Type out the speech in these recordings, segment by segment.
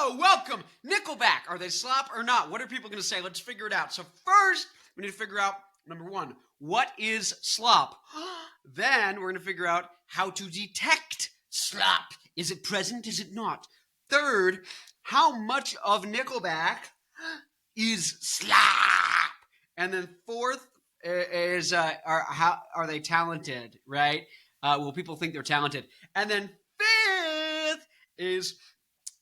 So, welcome. Nickelback. Are they slop or not? What are people going to say? Let's figure it out. So, first, we need to figure out, number one, what is slop? Then, we're going to figure out how to detect slop. Is it present? Is it not? Third, how much of Nickelback is slop? And then fourth is, are they talented, right? Will people think they're talented? And then fifth is,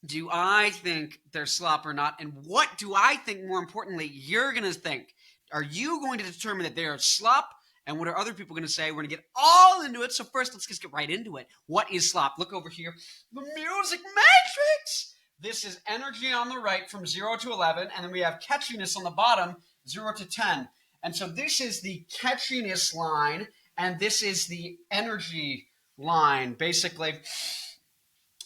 do I think they're slop or not? And what do I think, more importantly, you're going to think? Are you going to determine that they are slop? And what are other people going to say? We're going to get all into it. So first, let's just get right into it. What is slop? Look over here. The music matrix. This is energy on the right from 0 to 11. And then we have catchiness on the bottom, 0 to 10. And so this is the catchiness line. And this is the energy line. Basically,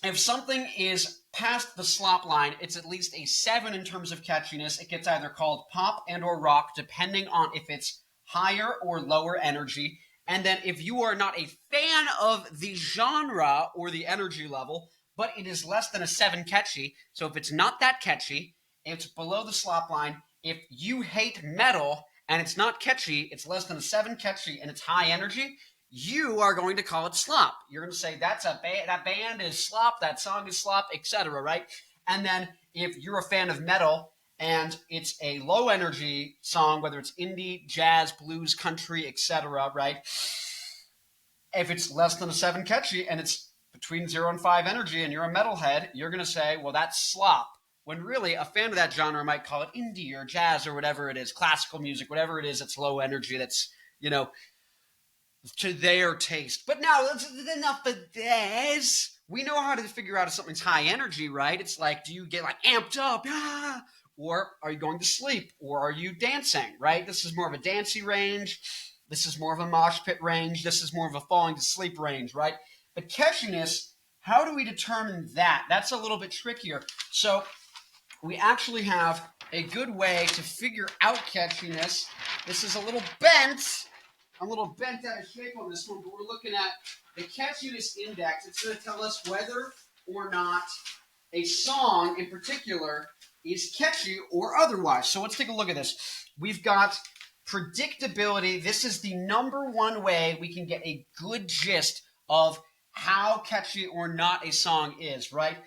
if something is past the slop line, it's at least a 7 in terms of catchiness. It gets either called pop and or rock, depending on if it's higher or lower energy. And then if you are not a fan of the genre or the energy level, but it is less than a 7 catchy, so if it's not that catchy, it's below the slop line. If you hate metal and it's not catchy, it's less than a 7 catchy and it's high energy, you are going to call it slop. You're going to say that band is slop, that song is slop, etc., right? And then if you're a fan of metal and it's a low energy song, whether it's indie, jazz, blues, country, etc., right? If it's less than a 7 catchy and it's between 0 and 5 energy and you're a metalhead, you're going to say, well, that's slop. When really a fan of that genre might call it indie or jazz or whatever it is, classical music, whatever it is that's low energy, that's, to their taste. But now, that's enough of this. We know how to figure out if something's high energy, right? It's like, do you get like amped up? Ah! Or are you going to sleep? Or are you dancing, right? This is more of a dancey range. This is more of a mosh pit range. This is more of a falling to sleep range, right? But catchiness, how do we determine that? That's a little bit trickier. So we actually have a good way to figure out catchiness. This is a little bent. I'm a little bent out of shape on this one, but we're looking at the catchiness index. It's going to tell us whether or not a song in particular is catchy or otherwise. So let's take a look at this. We've got predictability. This is the number one way we can get a good gist of how catchy or not a song is, right?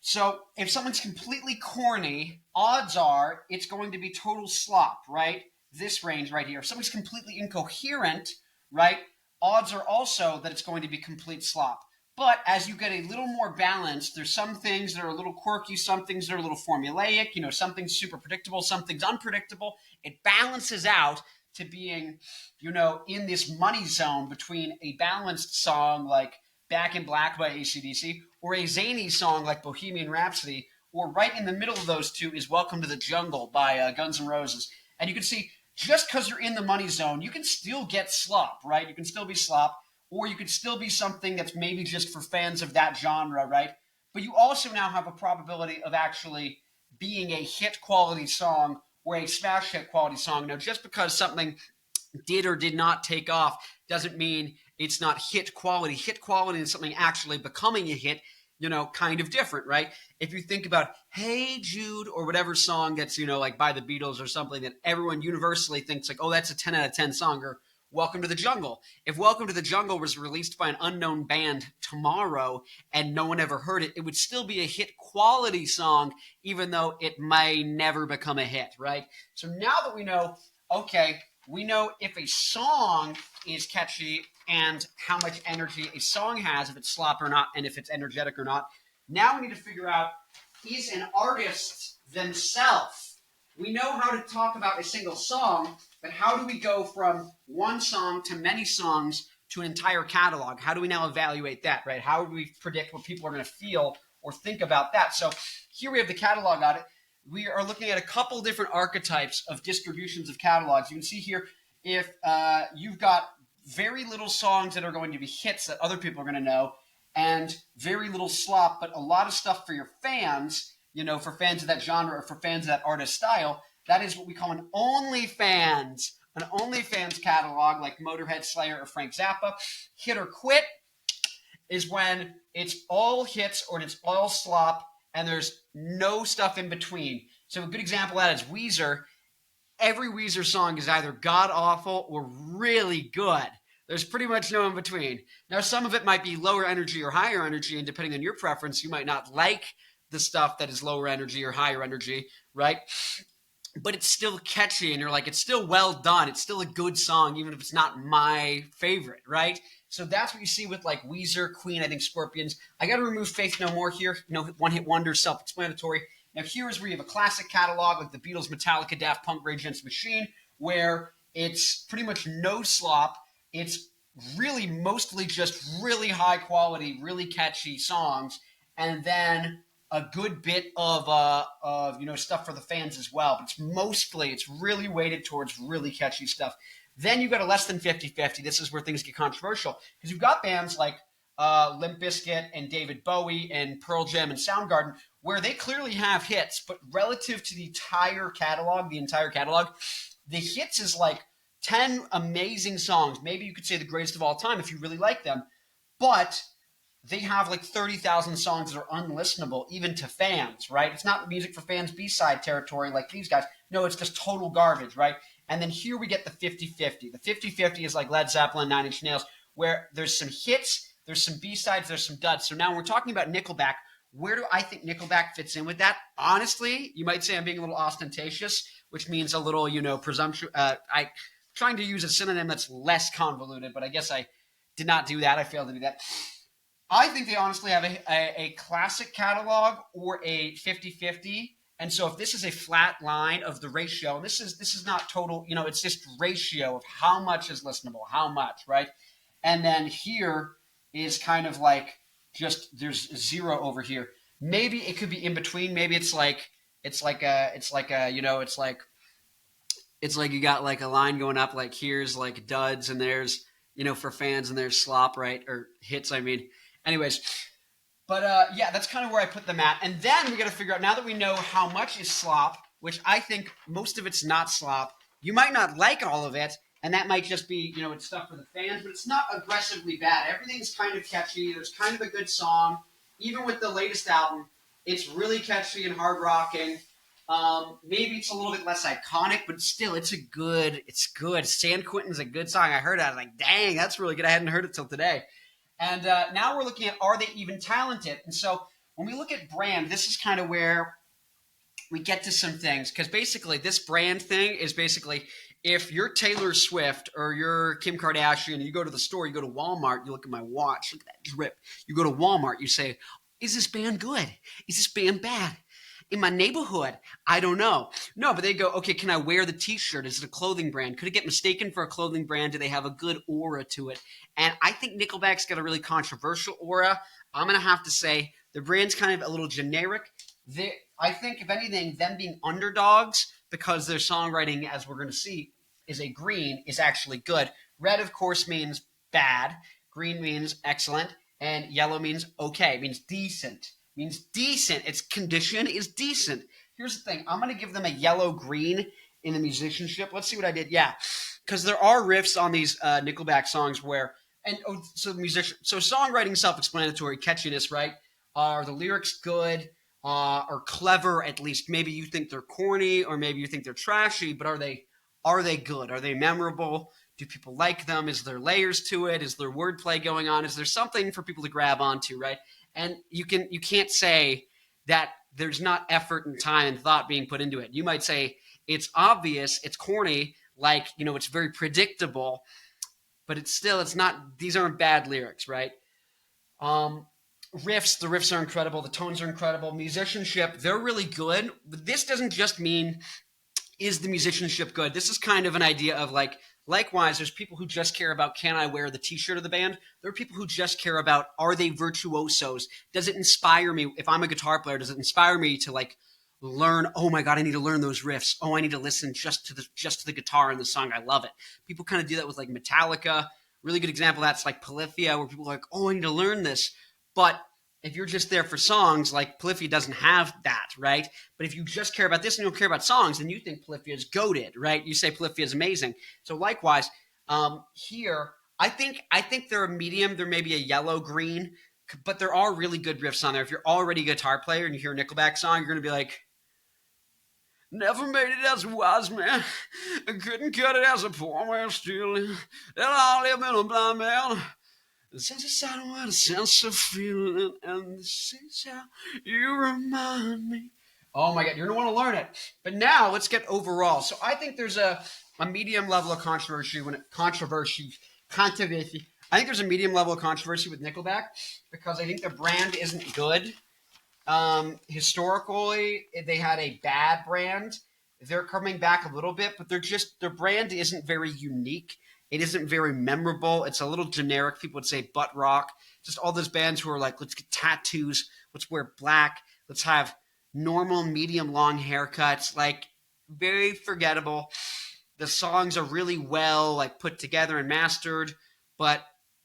So if something's completely corny, odds are it's going to be total slop, right? This range right here. If something's completely incoherent, right, odds are also that it's going to be complete slop. But as you get a little more balanced, there's some things that are a little quirky, some things that are a little formulaic, some things super predictable, some things unpredictable. It balances out to being, in this money zone between a balanced song like Back in Black by AC/DC or a zany song like Bohemian Rhapsody, or right in the middle of those two is Welcome to the Jungle by Guns N' Roses. And you can see, just because you're in the money zone, you can still get slop, right? You can still be slop, or you could still be something that's maybe just for fans of that genre, right? But you also now have a probability of actually being a hit quality song or a smash hit quality song. Now, just because something did or did not take off doesn't mean it's not hit quality. Hit quality is something actually becoming a hit, kind of different, right? If you think about Hey Jude or whatever song that's, like by the Beatles or something that everyone universally thinks like, oh, that's a 10 out of 10 song, or Welcome to the Jungle. If Welcome to the Jungle was released by an unknown band tomorrow and no one ever heard it, it would still be a hit quality song, even though it may never become a hit, right? So now that we know, okay, we know if a song is catchy and how much energy a song has, if it's slop or not, and if it's energetic or not. Now we need to figure out, is an artist themselves? We know how to talk about a single song, but how do we go from one song to many songs to an entire catalog? How do we now evaluate that, right? How do we predict what people are going to feel or think about that? So here we have the catalog audit. We are looking at a couple different archetypes of distributions of catalogs. You can see here, if you've got very little songs that are going to be hits that other people are going to know, and very little slop, but a lot of stuff for your fans, for fans of that genre or for fans of that artist style, that is what we call an OnlyFans. An OnlyFans catalog like Motorhead, Slayer, or Frank Zappa. Hit or quit is when it's all hits or it's all slop, and there's no stuff in between. So a good example of that is Weezer. Every Weezer song is either god-awful or really good. There's pretty much no in between. Now, some of it might be lower energy or higher energy, and depending on your preference, you might not like the stuff that is lower energy or higher energy, right? But it's still catchy, and you're like, it's still well done. It's still a good song, even if it's not my favorite, right? So that's what you see with like Weezer, Queen, I think Scorpions. I got to remove Faith No More here. One-hit wonder, self-explanatory. Now here is where you have a classic catalog like the Beatles, Metallica, Daft Punk, Rage Against the Machine, where it's pretty much no slop. It's really mostly just really high quality, really catchy songs, and then a good bit of stuff for the fans as well. But it's really weighted towards really catchy stuff. Then you got a less than 50-50. This is where things get controversial because you've got bands like Limp Bizkit and David Bowie and Pearl Jam and Soundgarden where they clearly have hits, but relative to the entire catalog, the hits is like 10 amazing songs. Maybe you could say the greatest of all time if you really like them, but they have like 30,000 songs that are unlistenable, even to fans, right? It's not music for fans B-side territory like these guys. No, it's just total garbage, right? And then here we get the 50-50. The 50-50 is like Led Zeppelin, Nine Inch Nails, where there's some hits, there's some B-sides, there's some duds. So now when we're talking about Nickelback, where do I think Nickelback fits in with that? Honestly, you might say I'm being a little ostentatious, which means a little, presumptuous. I trying to use a synonym that's less convoluted, but I guess I did not do that. I failed to do that. I think they honestly have a classic catalog or a 50-50. And so if this is a flat line of the ratio, and this is not total, it's just ratio of how much is listenable, how much, right? And then here is kind of like just there's zero over here. Maybe it could be in between. Maybe it's like you got like a line going up, like here's like duds and there's, for fans and there's slop, right? Or hits, I mean. Anyways, but yeah, that's kind of where I put them at. And then we got to figure out, now that we know how much is slop, which I think most of it's not slop, you might not like all of it, and that might just be, it's stuff for the fans, but it's not aggressively bad. Everything's kind of catchy. There's kind of a good song. Even with the latest album, it's really catchy and hard-rocking. Maybe it's a little bit less iconic, but still, it's good. San Quentin's a good song. I heard it. I was like, dang, that's really good. I hadn't heard it till today. And now we're looking at, are they even talented? And so when we look at brand, this is kind of where we get to some things. Because basically, this brand thing is basically, if you're Taylor Swift or you're Kim Kardashian, you go to the store, you go to Walmart, you look at my watch, look at that drip. You go to Walmart, you say, is this band good? Is this band bad? In my neighborhood, I don't know. No, but they go, okay, can I wear the t-shirt? Is it a clothing brand? Could it get mistaken for a clothing brand? Do they have a good aura to it? And I think Nickelback's got a really controversial aura. I'm going to have to say the brand's kind of a little generic. I think, if anything, them being underdogs, because their songwriting, as we're going to see, is actually good. Red, of course, means bad. Green means excellent. And yellow means okay. It means decent. Its condition is decent. Here's the thing. I'm going to give them a yellow-green in the musicianship. Let's see what I did. Yeah, because there are riffs on these Nickelback songs where – so songwriting, self-explanatory, catchiness, right? Are the lyrics good or clever at least? Maybe you think they're corny or maybe you think they're trashy, but are they good? Are they memorable? Do people like them? Is there layers to it? Is there wordplay going on? Is there something for people to grab onto, right? And you can't say that there's not effort and time and thought being put into it. You might say it's obvious, it's corny, like, it's very predictable, but it's not, these aren't bad lyrics, right? The riffs are incredible, the tones are incredible, musicianship, they're really good. But this doesn't just mean, is the musicianship good? This is kind of an idea of like, likewise, there's people who just care about, can I wear the t-shirt of the band? There are people who just care about, are they virtuosos? Does it inspire me? If I'm a guitar player, does it inspire me to like learn, oh my God, I need to learn those riffs. Oh, I need to listen just to the guitar in the song. I love it. People kind of do that with like Metallica. Really good example of that's like Polyphia, where people are like, oh, I need to learn this. But if you're just there for songs, like Polyphia doesn't have that, right? But if you just care about this and you don't care about songs, then you think Polyphia is goated, right? You say Polyphia is amazing. So likewise, here, I think they're a medium. They're maybe a yellow-green. but there are really good riffs on there. If you're already a guitar player and you hear a Nickelback song, you're going to be like, never made it as a wise man. I couldn't cut it as a poor man stealing. That all live in a blind man. The sense of sound with a sense of feeling. And this is how you remind me. Oh my God, you're going to want to learn it. But now let's get overall. So I think there's a medium level of controversy controversy. I think there's a medium level of controversy with Nickelback because I think the brand isn't good. Historically, they had a bad brand. They're coming back a little bit, but their brand isn't very unique. It isn't very memorable. It's a little generic. People would say butt rock. Just all those bands who are like, let's get tattoos. Let's wear black. Let's have normal, medium, long haircuts. Like, very forgettable. The songs are really well, like, put together and mastered, but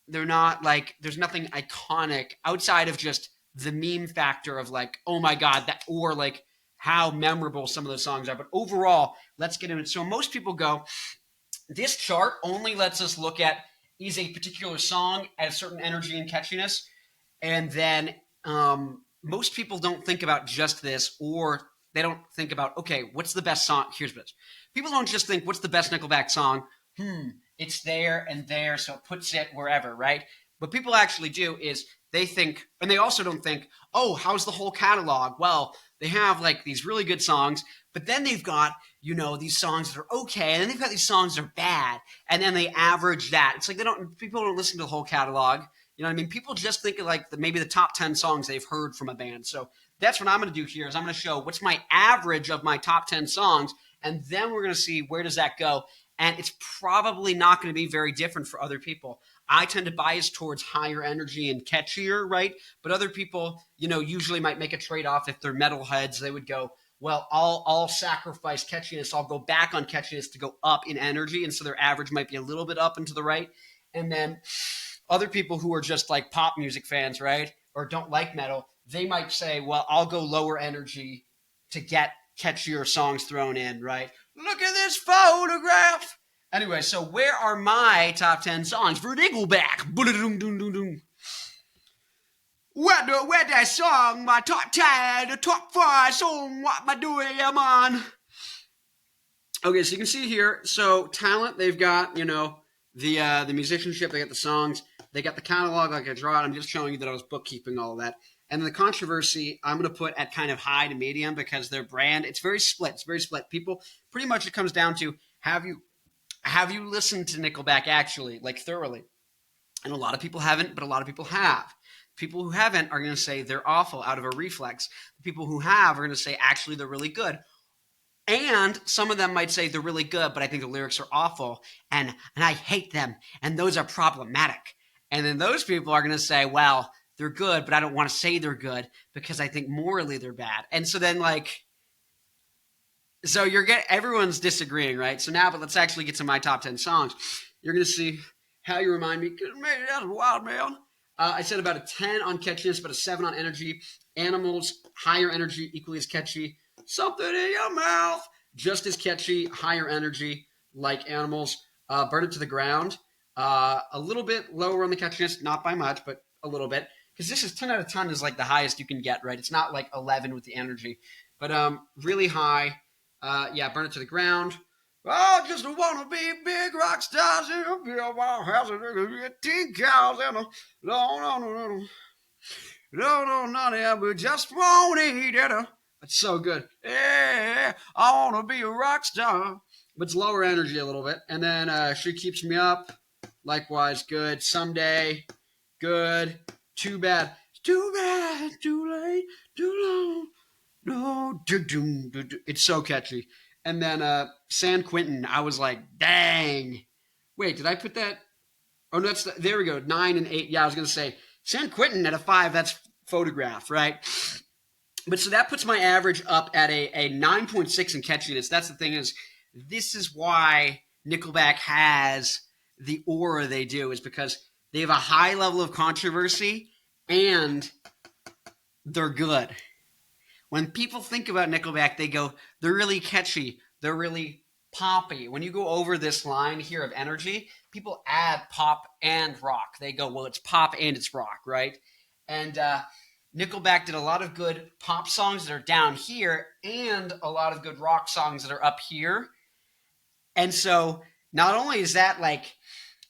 they're not, like, there's nothing iconic outside of just the meme factor of, like, oh my God, that, or, like, how memorable some of those songs are. But overall, let's get into it. So most people go, this chart only lets us look at, is a particular song at a certain energy and catchiness, and then most people don't think about just this, or they don't think about, okay, what's the best song? Here's this. People don't just think, what's the best Nickelback song? It's there and there, so it puts it wherever, right? What people actually do is they think, and they also don't think, oh, how's the whole catalog? Well, they have like these really good songs, but then they've got, you know, these songs that are okay, and then they've got these songs that are bad, and then they average that. It's like people don't listen to the whole catalog. You know what I mean? People just think of like maybe the top 10 songs they've heard from a band. So that's what I'm going to do here is I'm going to show what's my average of my top 10 songs, and then we're going to see where does that go. And it's probably not going to be very different for other people. I tend to bias towards higher energy and catchier, right? But other people, you know, usually might make a trade-off. If they're metalheads, they would go, well, I'll sacrifice catchiness. I'll go back on catchiness to go up in energy. And so their average might be a little bit up and to the right. And then other people who are just like pop music fans, right? Or don't like metal, they might say, well, I'll go lower energy to get catchier songs thrown in, right? Look at this photograph. Anyway, so where are my top 10 songs for Nickelback? Where that song, my top 10, the top 5 song, what am I doing, man? Okay, so you can see here, so talent, they've got, you know, the musicianship, they got the songs, they got the catalog like I draw it. I'm just showing you that I was bookkeeping all of that. And then the controversy, I'm going to put at kind of high to medium because their brand, it's very split. It's very split. People, pretty much it comes down to, have you listened to Nickelback actually, like thoroughly? And a lot of people haven't, but a lot of people have. People who haven't are going to say they're awful out of a reflex. The people who have are going to say actually they're really good. And some of them might say they're really good, but I think the lyrics are awful, and I hate them, and those are problematic. And then those people are going to say, well, they're good, but I don't want to say they're good because I think morally they're bad. And so then, like, so everyone's disagreeing, right? So now, but let's actually get to my top 10 songs. You're going to see How You Remind Me. Man, that's a wild man. I said about a 10 on catchiness, but a 7 on energy. Animals, higher energy, equally as catchy. Something in your mouth, just as catchy, higher energy, like Animals. Burn It to the Ground. A little bit lower on the catchiness, not by much, but a little bit. Because this is 10 out of 10 is like the highest you can get, right? It's not like 11 with the energy. But really high. Burn It to the Ground. I just want to be big rock stars in a big house and 10 cows and a no, we just won't eat it. It's so good. Yeah, I want to be a rock star. But it's lower energy a little bit. And then She Keeps Me Up. Likewise, good. Someday, good. Too Bad. Too bad, too late, too long. No, it's so catchy. And then San Quentin, I was like, dang. Wait, did I put that? Oh, no, there we go. 9 and 8. Yeah, I was going to say San Quentin at a 5. That's Photograph, right? But so that puts my average up at a 9.6 in catchiness. That's the thing is, this is why Nickelback has the aura they do, is because they have a high level of controversy and they're good. When people think about Nickelback, they go, they're really catchy. They're really poppy. When you go over this line here of energy, people add pop and rock. They go, well, it's pop and it's rock, right? And Nickelback did a lot of good pop songs that are down here and a lot of good rock songs that are up here. And so not only is that like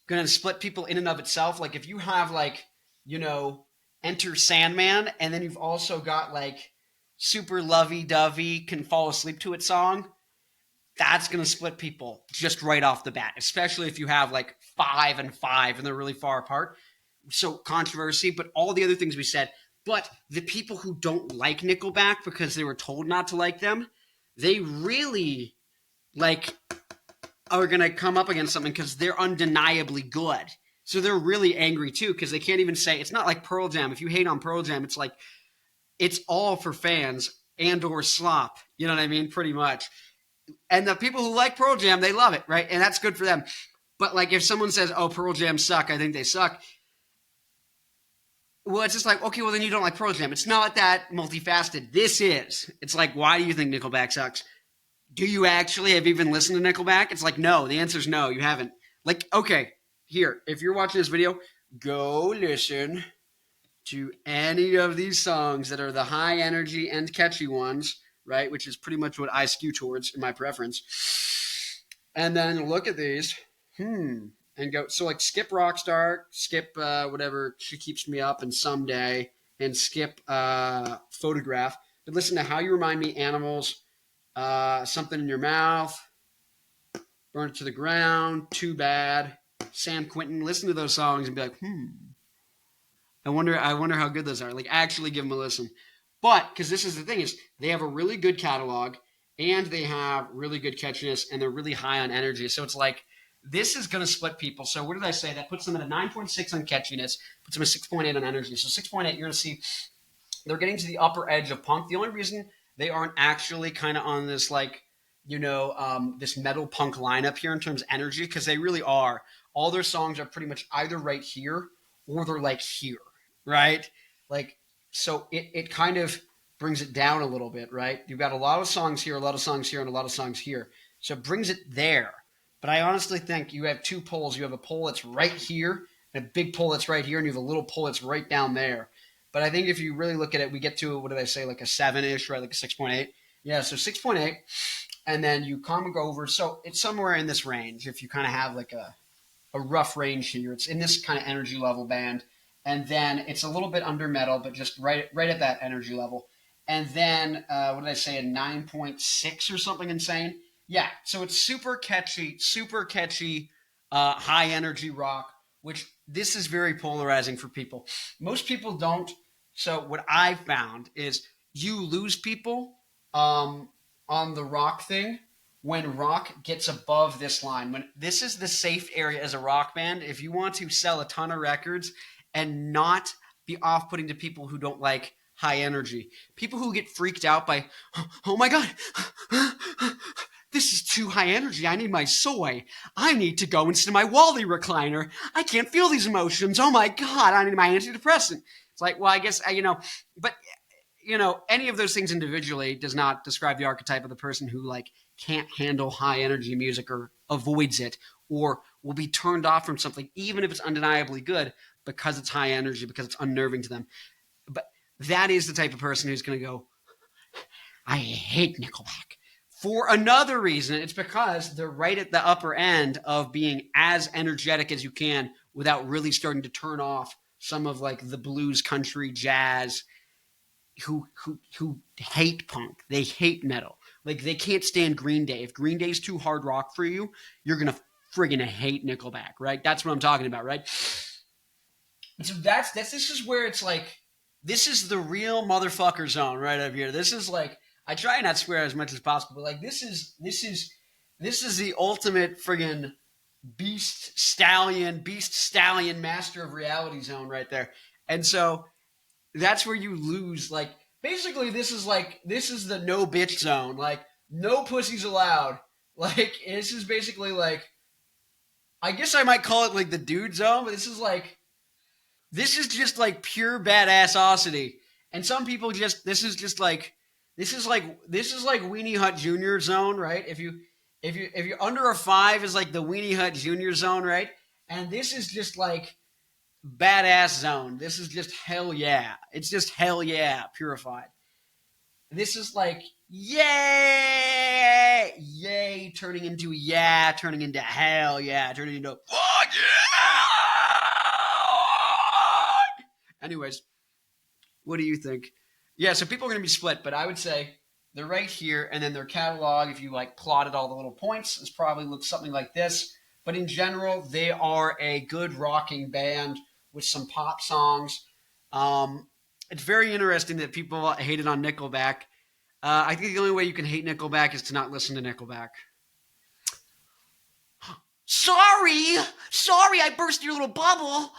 going to split people in and of itself, like if you have like, you know, Enter Sandman, and then you've also got like super lovey-dovey can fall asleep to it song, that's going to split people just right off the bat, especially if you have like 5 and 5 and they're really far apart. So controversy, but all the other things we said. But the people who don't like Nickelback because they were told not to like them, they really like are going to come up against something because they're undeniably good. So they're really angry too because they can't even say, it's not like Pearl Jam. If you hate on Pearl Jam, it's like, it's all for fans and or slop. You know what I mean? Pretty much. And the people who like Pearl Jam, they love it, right? And that's good for them. But like if someone says, oh, Pearl Jam suck, I think they suck. Well, it's just like, okay, well then you don't like Pearl Jam. It's not that multifaceted. This is. It's like, why do you think Nickelback sucks? Do you actually have even listened to Nickelback? It's like, no. The answer is no, you haven't. Like, okay, here, if you're watching this video, go listen to any of these songs that are the high energy and catchy ones, right? Which is pretty much what I skew towards in my preference. And then look at these. And go, so like skip Rockstar, skip whatever, She Keeps Me Up and Someday, and skip Photograph. But listen to How You Remind Me, Animals, Something in Your Mouth, Burn It to the Ground, Too Bad, San Quentin. Listen to those songs and be like, I wonder how good those are. Like actually give them a listen. But because this is the thing is they have a really good catalog and they have really good catchiness and they're really high on energy. So it's like this is going to split people. So what did I say? That puts them at a 9.6 on catchiness, puts them at 6.8 on energy. So 6.8, you're going to see they're getting to the upper edge of punk. The only reason they aren't actually kind of on this like, you know, this metal punk lineup here in terms of energy, because they really are. All their songs are pretty much either right here or they're like here, right? Like, so it kind of brings it down a little bit, right? You've got a lot of songs here, a lot of songs here, and a lot of songs here. So it brings it there. But I honestly think you have two poles. You have a pole that's right here and a big pole that's right here, and you have a little pole that's right down there. But I think if you really look at it, we get to, what did I say, like a 7-ish, right? Like a 6.8. Yeah, so 6.8. And then you come and go over. So it's somewhere in this range. If you kind of have like a rough range here, it's in this kind of energy level band. And then it's a little bit under metal, but just right at that energy level. And then, what did I say, a 9.6 or something insane? Yeah, so it's super catchy, high energy rock, which this is very polarizing for people. Most people don't. So what I found is you lose people on the rock thing when rock gets above this line. When this is the safe area as a rock band, if you want to sell a ton of records and not be off-putting to people who don't like high energy. People who get freaked out by, oh my God, this is too high energy. I need my soy. I need to go into my Wally recliner. I can't feel these emotions. Oh my God, I need my antidepressant. It's like, well, I guess, but any of those things individually does not describe the archetype of the person who like can't handle high energy music or avoids it or will be turned off from something, even if it's undeniably good because it's high energy, because it's unnerving to them. But that is the type of person who's going to go, I hate Nickelback. For another reason, it's because they're right at the upper end of being as energetic as you can without really starting to turn off some of like the blues, country, jazz, who hate punk. They hate metal. Like they can't stand Green Day. If Green Day's too hard rock for you, you're going to friggin' hate Nickelback, right? That's what I'm talking about, right? And so this is where it's like, this is the real motherfucker zone right up here. This is like, I try not to swear as much as possible, but like this is the ultimate friggin' beast stallion, master of reality zone right there. And so that's where you lose. Like basically this is the no bitch zone. Like no pussies allowed. Like this is basically like, I guess I might call it like the dude zone, but this is just like pure badassosity. And some people this is like Weenie Hut Jr. zone, right? If you're under a 5 is like the Weenie Hut Jr. zone, right? And this is just like badass zone. This is just hell yeah. It's just hell yeah, purified. This is like yay, yay, turning into yeah, turning into hell yeah, turning into fuck yeah. Anyways, what do you think? Yeah, so people are going to be split, but I would say they're right here, and then their catalog, if you like plotted all the little points, is probably looks something like this. But in general, they are a good rocking band with some pop songs. It's very interesting that people hated on Nickelback. I think the only way you can hate Nickelback is to not listen to Nickelback. Sorry, I burst your little bubble.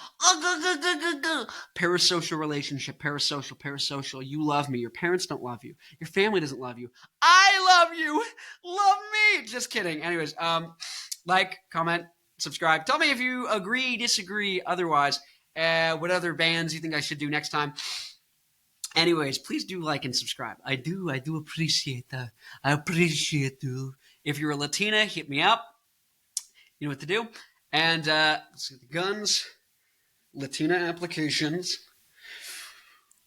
Parasocial relationship, parasocial. You love me. Your parents don't love you. Your family doesn't love you. I love you. Love me. Just kidding. Anyways, like, comment, subscribe. Tell me if you agree, disagree, otherwise. What other bands you think I should do next time? Anyways, please do like and subscribe. I do appreciate that. I appreciate you. If you're a Latina, hit me up. You know what to do. And let's see the guns. Latina applications.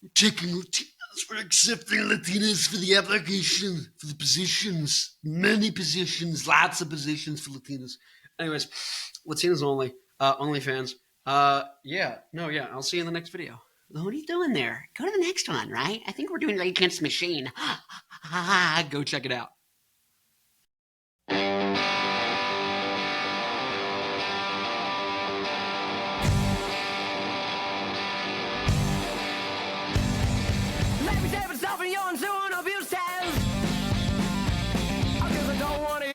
We're taking Latinas. We're accepting Latinas for the application, for the positions. Many positions. Lots of positions for Latinas. Anyways, Latinas only. OnlyFans. Yeah. I'll see you in the next video. What are you doing there? Go to the next one, right? I think we're doing Rage Against the Machine. Go check it out.